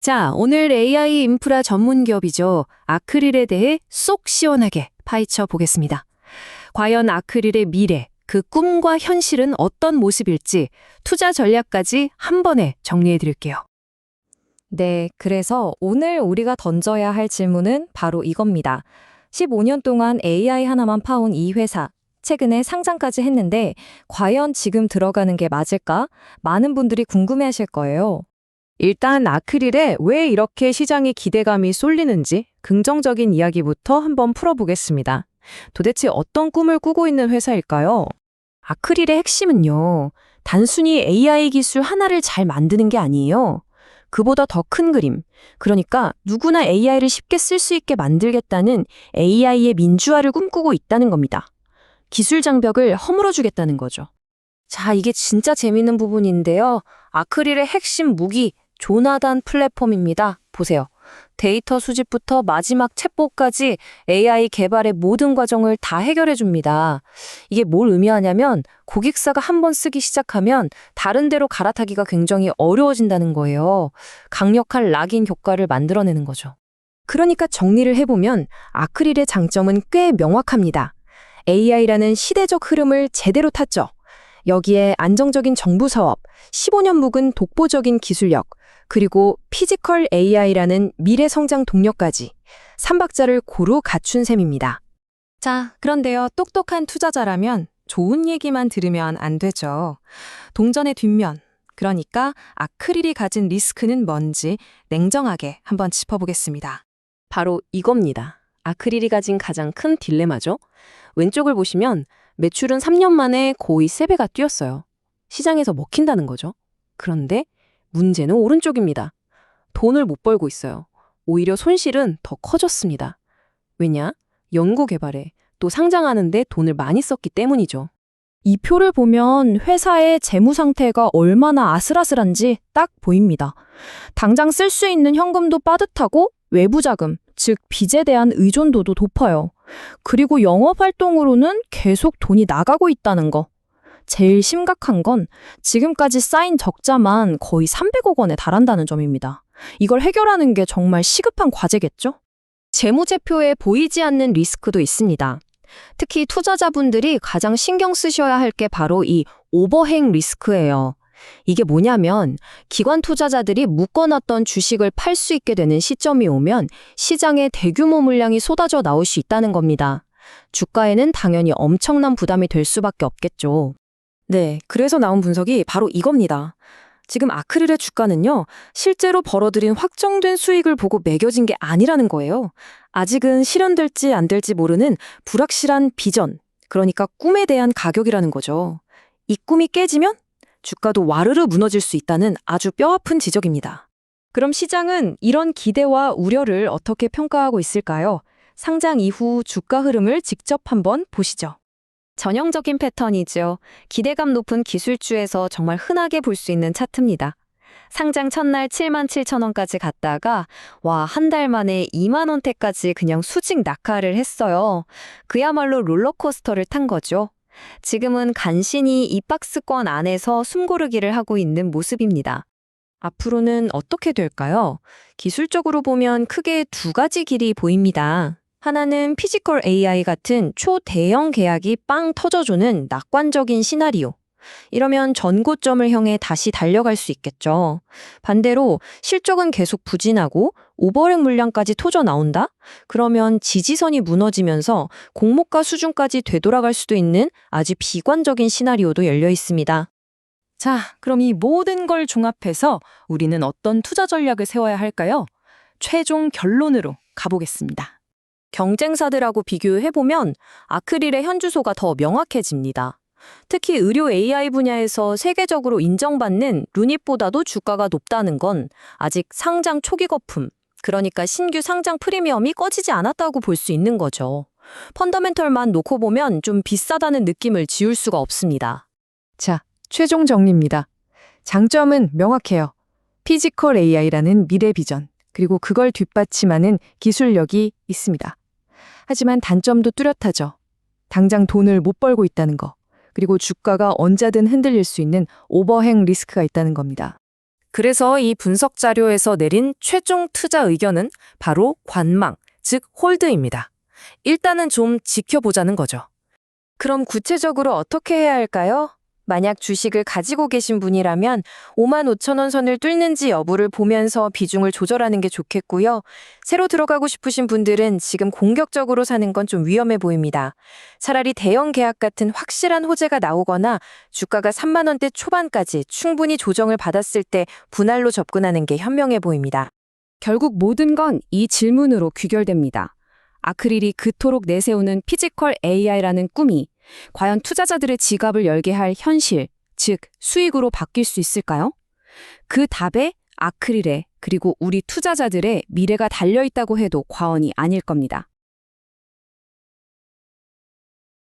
자, 오늘 AI 인프라 전문 기업이죠. 아크릴에 대해 쏙 시원하게 파헤쳐 보겠습니다. 과연 아크릴의 미래, 그 꿈과 현실은 어떤 모습일지 투자 전략까지 한 번에 정리해 드릴게요. 네, 그래서 오늘 우리가 던져야 할 질문은 바로 이겁니다. 15년 동안 AI 하나만 파온 이 회사, 최근에 상장까지 했는데 과연 지금 들어가는 게 맞을까? 많은 분들이 궁금해하실 거예요. 일단 아크릴에 왜 이렇게 시장의 기대감이 쏠리는지 긍정적인 이야기부터 한번 풀어보겠습니다. 도대체 어떤 꿈을 꾸고 있는 회사일까요? 아크릴의 핵심은요, 단순히 AI 기술 하나를 잘 만드는 게 아니에요. 그보다 더 큰 그림, 그러니까 누구나 AI를 쉽게 쓸 수 있게 만들겠다는 AI의 민주화를 꿈꾸고 있다는 겁니다. 기술 장벽을 허물어주겠다는 거죠. 자, 이게 진짜 재밌는 부분인데요. 아크릴의 핵심 무기, 조나단 플랫폼입니다. 보세요. 데이터 수집부터 마지막 챗봇까지 AI 개발의 모든 과정을 다 해결해 줍니다. 이게 뭘 의미하냐면 고객사가 한번 쓰기 시작하면 다른 데로 갈아타기가 굉장히 어려워진다는 거예요. 강력한 락인 효과를 만들어내는 거죠. 그러니까 정리를 해보면 아크릴의 장점은 꽤 명확합니다. AI라는 시대적 흐름을 제대로 탔죠. 여기에 안정적인 정부 사업, 15년 묵은 독보적인 기술력, 그리고 피지컬 AI라는 미래 성장 동력까지 3박자를 고루 갖춘 셈입니다. 자, 그런데요, 똑똑한 투자자라면 좋은 얘기만 들으면 안 되죠. 동전의 뒷면, 그러니까 아크릴이 가진 리스크는 뭔지 냉정하게 한번 짚어보겠습니다. 바로 이겁니다. 아크릴이 가진 가장 큰 딜레마죠. 왼쪽을 보시면 매출은 3년 만에 거의 3배가 뛰었어요. 시장에서 먹힌다는 거죠. 그런데 문제는 오른쪽입니다. 돈을 못 벌고 있어요. 오히려 손실은 더 커졌습니다. 왜냐? 연구 개발에 또 상장하는데 돈을 많이 썼기 때문이죠. 이 표를 보면 회사의 재무 상태가 얼마나 아슬아슬한지 딱 보입니다. 당장 쓸 수 있는 현금도 빠듯하고 외부 자금, 즉 빚에 대한 의존도도 높아요. 그리고 영업 활동으로는 계속 돈이 나가고 있다는 거. 제일 심각한 건 지금까지 쌓인 적자만 거의 300억 원에 달한다는 점입니다. 이걸 해결하는 게 정말 시급한 과제겠죠? 재무제표에 보이지 않는 리스크도 있습니다. 특히 투자자분들이 가장 신경 쓰셔야 할 게 바로 이 오버행 리스크예요. 이게 뭐냐면 기관 투자자들이 묶어놨던 주식을 팔 수 있게 되는 시점이 오면 시장에 대규모 물량이 쏟아져 나올 수 있다는 겁니다. 주가에는 당연히 엄청난 부담이 될 수밖에 없겠죠. 네, 그래서 나온 분석이 바로 이겁니다. 지금 아크릴의 주가는요, 실제로 벌어들인 확정된 수익을 보고 매겨진 게 아니라는 거예요. 아직은 실현될지 안 될지 모르는 불확실한 비전, 그러니까 꿈에 대한 가격이라는 거죠. 이 꿈이 깨지면 주가도 와르르 무너질 수 있다는 아주 뼈아픈 지적입니다. 그럼 시장은 이런 기대와 우려를 어떻게 평가하고 있을까요? 상장 이후 주가 흐름을 직접 한번 보시죠. 전형적인 패턴이죠. 기대감 높은 기술주에서 정말 흔하게 볼 수 있는 차트입니다. 상장 첫날 77,000원까지 갔다가 한 달 만에 2만 원대까지 그냥 수직 낙하를 했어요. 그야말로 롤러코스터를 탄 거죠. 지금은 간신히 이 박스권 안에서 숨고르기를 하고 있는 모습입니다. 앞으로는 어떻게 될까요? 기술적으로 보면 크게 두 가지 길이 보입니다. 하나는 피지컬 AI 같은 초대형 계약이 빵 터져주는 낙관적인 시나리오. 이러면 전고점을 향해 다시 달려갈 수 있겠죠. 반대로 실적은 계속 부진하고 오버행 물량까지 터져 나온다? 그러면 지지선이 무너지면서 공모가 수준까지 되돌아갈 수도 있는 아주 비관적인 시나리오도 열려 있습니다. 자, 그럼 이 모든 걸 종합해서 우리는 어떤 투자 전략을 세워야 할까요? 최종 결론으로 가보겠습니다. 경쟁사들하고 비교해보면 아크릴의 현주소가 더 명확해집니다. 특히 의료 AI 분야에서 세계적으로 인정받는 루닛보다도 주가가 높다는 건 아직 상장 초기 거품, 그러니까 신규 상장 프리미엄이 꺼지지 않았다고 볼 수 있는 거죠. 펀더멘털만 놓고 보면 좀 비싸다는 느낌을 지울 수가 없습니다. 자, 최종 정리입니다. 장점은 명확해요. 피지컬 AI라는 미래 비전, 그리고 그걸 뒷받침하는 기술력이 있습니다. 하지만 단점도 뚜렷하죠. 당장 돈을 못 벌고 있다는 거, 그리고 주가가 언제든 흔들릴 수 있는 오버행 리스크가 있다는 겁니다. 그래서 이 분석 자료에서 내린 최종 투자 의견은 바로 관망, 즉 홀드입니다. 일단은 좀 지켜보자는 거죠. 그럼 구체적으로 어떻게 해야 할까요? 만약 주식을 가지고 계신 분이라면 5만 5천 원 선을 뚫는지 여부를 보면서 비중을 조절하는 게 좋겠고요. 새로 들어가고 싶으신 분들은 지금 공격적으로 사는 건 좀 위험해 보입니다. 차라리 대형 계약 같은 확실한 호재가 나오거나 주가가 3만 원대 초반까지 충분히 조정을 받았을 때 분할로 접근하는 게 현명해 보입니다. 결국 모든 건 이 질문으로 귀결됩니다. 아크릴이 그토록 내세우는 피지컬 AI라는 꿈이 과연 투자자들의 지갑을 열게 할 현실, 즉 수익으로 바뀔 수 있을까요? 그 답에 아크릴에 그리고 우리 투자자들의 미래가 달려있다고 해도 과언이 아닐 겁니다.